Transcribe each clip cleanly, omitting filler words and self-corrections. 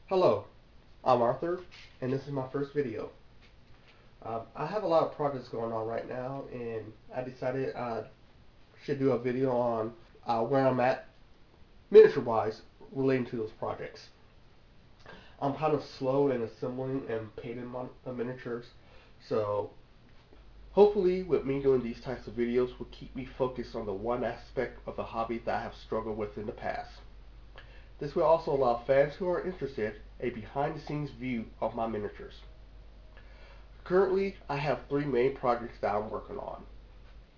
Hello, I'm Arthur, and this is my first video. I have a lot of projects going on right now, and I decided I should do a video on where I'm at miniature-wise relating to those projects. I'm kind of slow in assembling and painting miniatures, so hopefully with me doing these types of videos will keep me focused on the one aspect of the hobby that I have struggled with in the past. This will also allow fans who are interested a behind-the-scenes view of my miniatures. Currently, I have three main projects that I'm working on: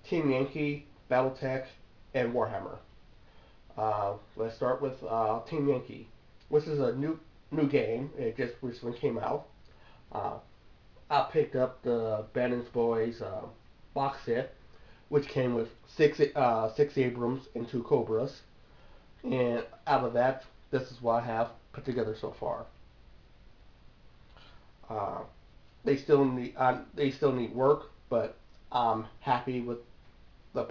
Team Yankee, Battletech, and Warhammer. Let's start with Team Yankee, which is a new game. It just recently came out. Uh, I picked up the Bannon's Boys box set, which came with six Abrams and two Cobras. And out of that, this is what I have put together so far. Uh, they still need work, but I'm happy with the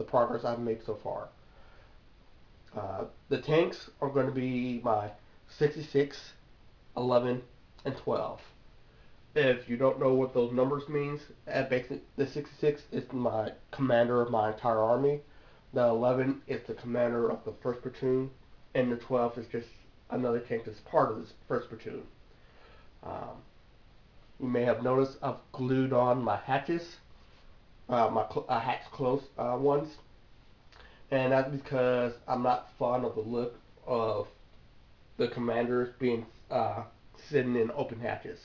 progress I've made so far. The tanks are going to be my 66, 11, and 12. If you don't know what those numbers means, basically the 66 is my commander of my entire army. The 11 is the commander of the first platoon, and the 12 is just another tank that's part of this first platoon. Um, you may have noticed I've glued on my hatches, my hatch close ones, and that's because I'm not fond of the look of the commanders being sitting in open hatches.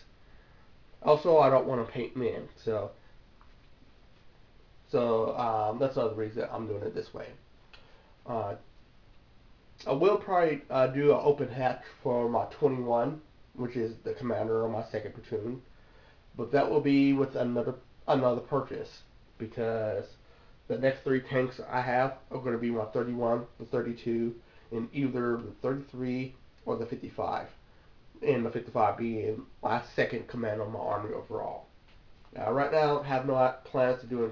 Also, I don't want to paint men, so that's another reason I'm doing it this way. Uh, I will probably do an open hatch for my 21, which is the commander of my second platoon, but that will be with another purchase because the next three tanks I have are going to be my 31, the 32, and either the 33 or the 55. And the 55 being my second command of my army overall. Right now, have no plans to do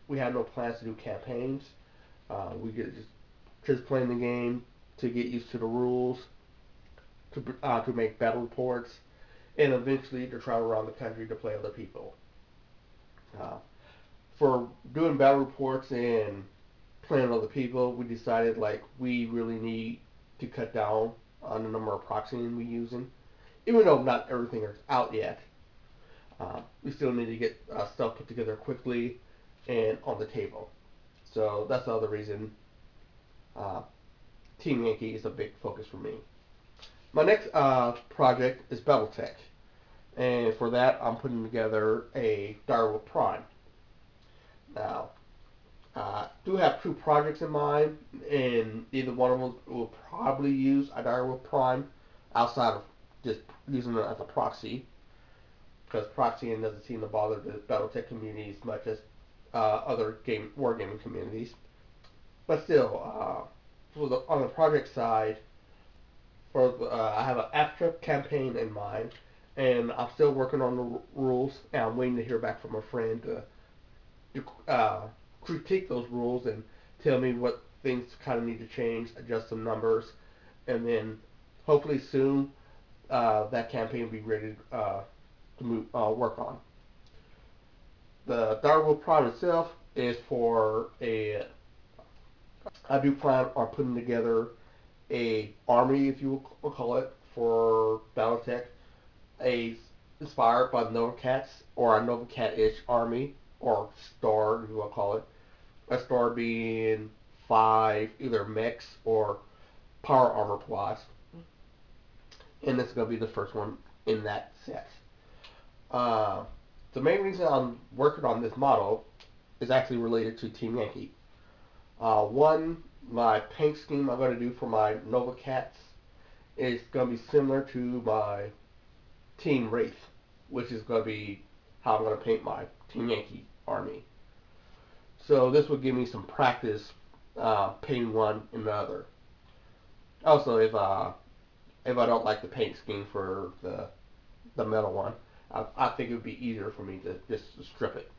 we have no plans to do campaigns. We get just playing the game to get used to the rules, to make battle reports, and eventually to travel around the country to play other people. Uh, for doing battle reports and playing other people, we decided like we really need to cut down on the number of proxies we're using. Even though not everything is out yet, we still need to get stuff put together quickly and on the table. So that's the other reason uh, Team Yankee is a big focus for me. My next project is Battletech, and for that I'm putting together a Direwolf Prime. Now, I do have two projects in mind, and either one of them will probably use a Direwolf Prime outside of just using it as a proxy, because proxying doesn't seem to bother the Battletech community as much as other wargaming communities. But still, on the project side, I have an abstract campaign in mind, and I'm still working on the rules, and I'm waiting to hear back from a friend to critique those rules and tell me what things kind of need to change, adjust some numbers, and then hopefully soon that campaign will be ready to work on. The Direwolf Prime itself is for a. I do plan on putting together a army, if you will call it, for Battletech, inspired by the Nova Cats or a Nova Cat-ish army or star, if you will call it. A star being 5 either mechs or power armor plots, and this is going to be the first one in that set. Uh, the main reason I'm working on this model is actually related to Team Yankee. One, my paint scheme I'm going to do for my Nova Cats is going to be similar to my Team Wraith, which is going to be how I'm going to paint my Team Yankee army. So this will give me some practice painting one and the other. Also, if I don't like the paint scheme for the metal one, I think it would be easier for me to just strip it.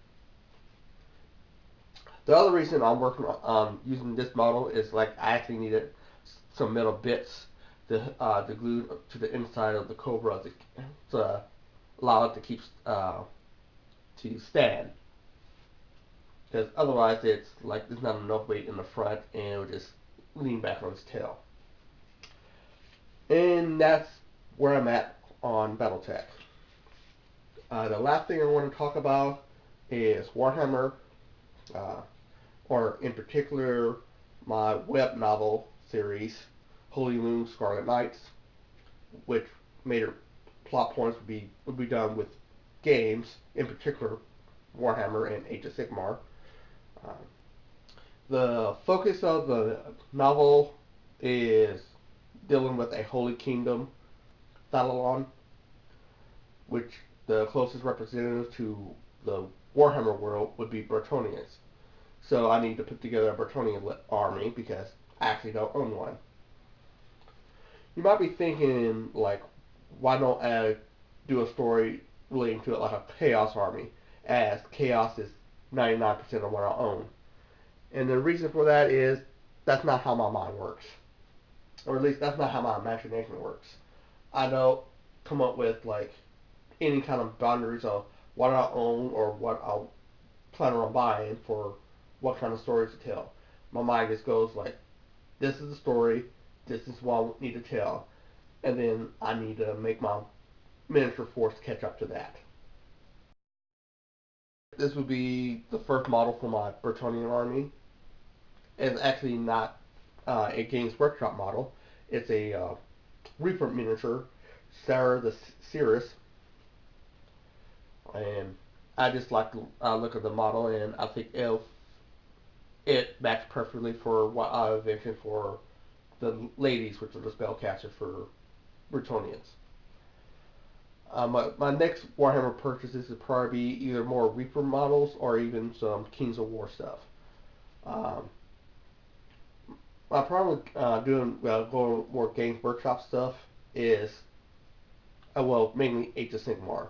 The other reason I'm working on using this model is like I actually needed some metal bits the glue to the inside of the Cobra to allow it to keep to stand. Because otherwise, it's like there's not enough weight in the front, and it'll just lean back on its tail. And that's where I'm at on Battletech. The last thing I want to talk about is Warhammer, uh, or in particular my web novel series, Holy Moon Scarlet Knights, which major plot points would be done with games, in particular Warhammer and Age of Sigmar. Uh, the focus of the novel is dealing with a holy kingdom, Thalalon, which the closest representative to the Warhammer world would be Bretonnians. So I need to put together a Bretonnian army because I actually don't own one. You might be thinking, like, why don't I do a story relating to it like a Chaos army, as Chaos is 99% of what I own. And the reason for that is that's not how my mind works. Or at least that's not how my imagination works. I don't come up with, like, any kind of boundaries of what I own or what I'll plan on buying for what kind of stories to tell. My mind just goes like, this is the story, this is what I need to tell, and then I need to make my miniature force catch up to that. This would be the first model for my Bretonnian army. It's actually not a Games Workshop model. It's a reprint miniature, Sarah the Cirrus, and I just like the look of the model, and I think it matched perfectly for what I envisioned for the ladies, which are the spellcasters for Bretonnians. My next Warhammer purchases would probably be either more Reaper models or even some Kings of War stuff. Um, my problem with going more Games Workshop stuff is, well, mainly Age of Sigmar.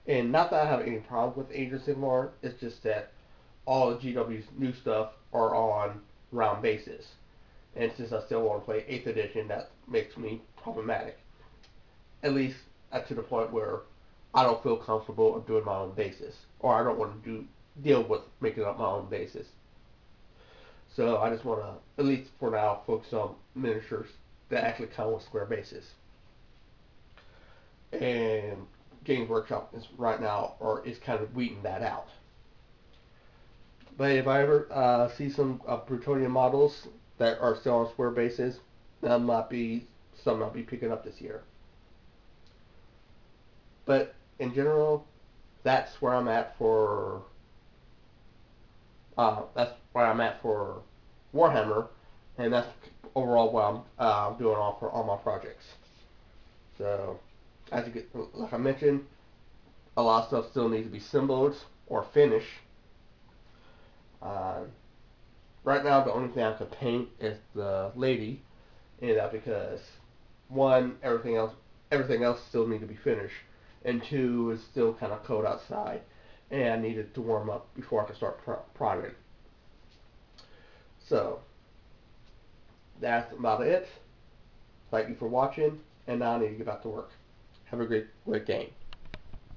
And not that I have any problem with Age of Sigmar, it's just that all of GW's new stuff are on round bases. And since I still want to play 8th edition, that makes me problematic. At least to the point where I don't feel comfortable doing my own bases. Or I don't want to deal with making up my own bases. So I just want to, at least for now, focus on miniatures that actually come with square bases. And Games Workshop is right now, or is kind of weeding that out. But if I ever see some Bretonnian models that are still on square bases, that might be something I'll be picking up this year. But in general, that's where I'm at for Warhammer, and that's overall what I'm doing for all my projects. So, like I mentioned, a lot of stuff still needs to be assembled or finished. Right now, the only thing I could paint is the lady, and that because one, everything else still need to be finished, and two, it's still kind of cold outside, and I needed to warm up before I could start priming. So that's about it. Thank you for watching, and now I need to get back to work. Have a great game.